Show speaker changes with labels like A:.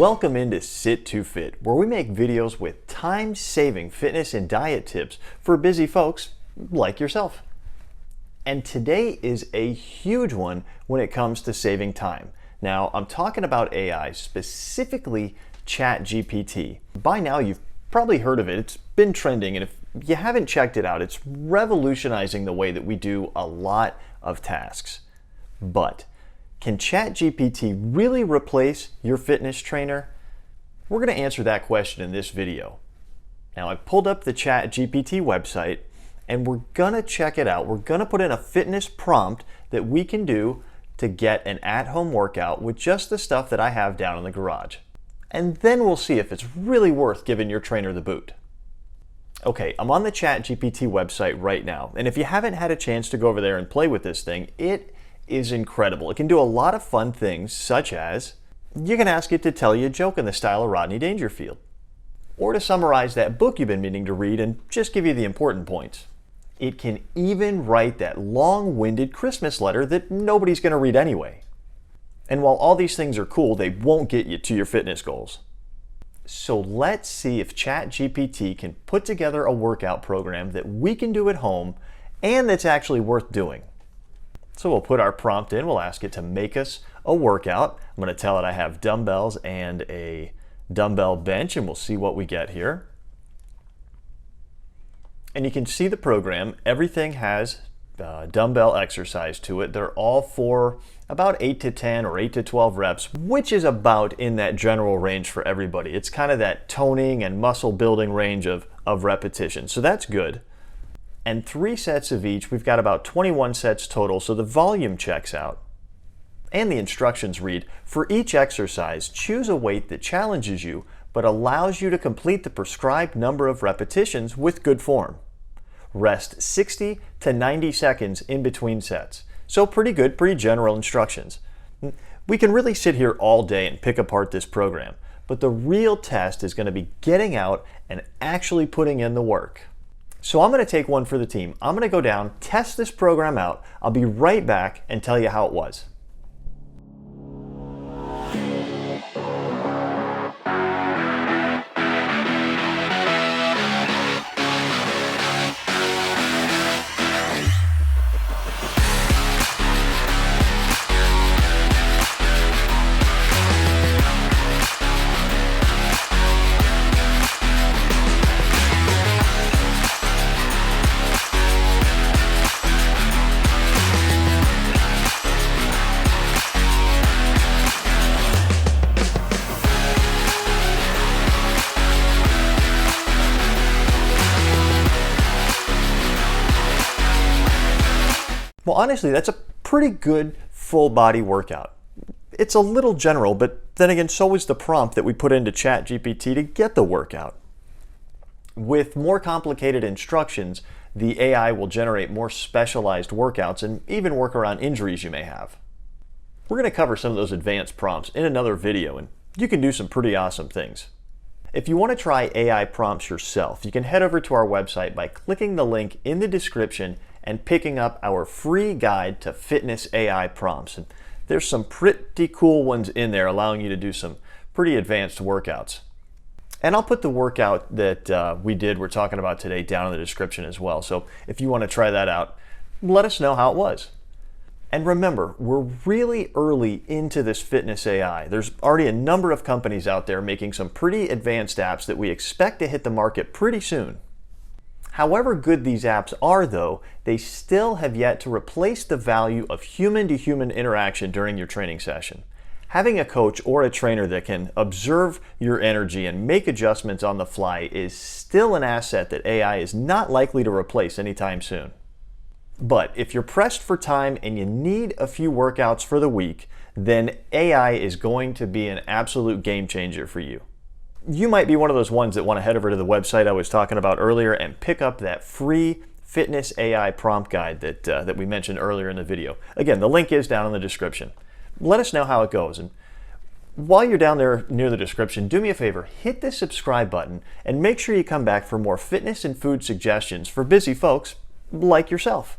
A: Welcome into Sit to Fit, where we make videos with time-saving fitness and diet tips for busy folks like yourself. And today is a huge one when it comes to saving time. Now, I'm talking about AI, specifically ChatGPT. By now, you've probably heard of it. It's been trending, and if you haven't checked it out, it's revolutionizing the way that we do a lot of tasks. But can ChatGPT really replace your fitness trainer? We're going to answer that question in this video. Now, I pulled up the ChatGPT website and we're going to check it out. We're going to put in a fitness prompt that we can do to get an at-home workout with just the stuff that I have down in the garage. And then we'll see if it's really worth giving your trainer the boot. Okay, I'm on the ChatGPT website right now, and if you haven't had a chance to go over there and play with this thing, it is incredible. It can do a lot of fun things, such as you can ask it to tell you a joke in the style of Rodney Dangerfield, or to summarize that book you've been meaning to read and just give you the important points. It can even write that long-winded Christmas letter that nobody's going to read anyway. And while all these things are cool, they won't get you to your fitness goals. So let's see if ChatGPT can put together a workout program that we can do at home and that's actually worth doing. So we'll put our prompt in, we'll ask it to make us a workout. I'm going to tell it I have dumbbells and a dumbbell bench, and we'll see what we get here. And you can see the program. Everything has dumbbell exercise to it. They're all for about 8 to 10 or 8 to 12 reps, which is about in that general range for everybody. It's kind of that toning and muscle building range of repetition. So that's good. And 3 sets of each. We've got about 21 sets total, so the volume checks out. And the instructions read, for each exercise, choose a weight that challenges you but allows you to complete the prescribed number of repetitions with good form. Rest 60 to 90 seconds in between sets. So pretty good, pretty general instructions. We can really sit here all day and pick apart this program, but the real test is going to be getting out and actually putting in the work. So I'm going to take one for the team. I'm going to go down, test this program out. I'll be right back and tell you how it was. Well, honestly, that's a pretty good full body workout. It's a little general, but then again, so is the prompt that we put into ChatGPT to get the workout. With more complicated instructions, the AI will generate more specialized workouts and even work around injuries you may have. We're going to cover some of those advanced prompts in another video, and you can do some pretty awesome things. If you want to try AI prompts yourself, you can head over to our website by clicking the link in the description and picking up our free guide to fitness AI prompts. And there's some pretty cool ones in there allowing you to do some pretty advanced workouts. And I'll put the workout that we're talking about today down in the description as well. So if you want to try that out, let us know how it was. And remember, we're really early into this fitness AI. There's already a number of companies out there making some pretty advanced apps that we expect to hit the market pretty soon. However good these apps are, though, they still have yet to replace the value of human-to-human interaction during your training session. Having a coach or a trainer that can observe your energy and make adjustments on the fly is still an asset that AI is not likely to replace anytime soon. But if you're pressed for time and you need a few workouts for the week, then AI is going to be an absolute game changer for you. You might be one of those ones that want to head over to the website I was talking about earlier and pick up that free fitness AI prompt guide that we mentioned earlier in the video. Again, the link is down in the description. Let us know how it goes. And while you're down there near the description, do me a favor, hit the subscribe button and make sure you come back for more fitness and food suggestions for busy folks like yourself.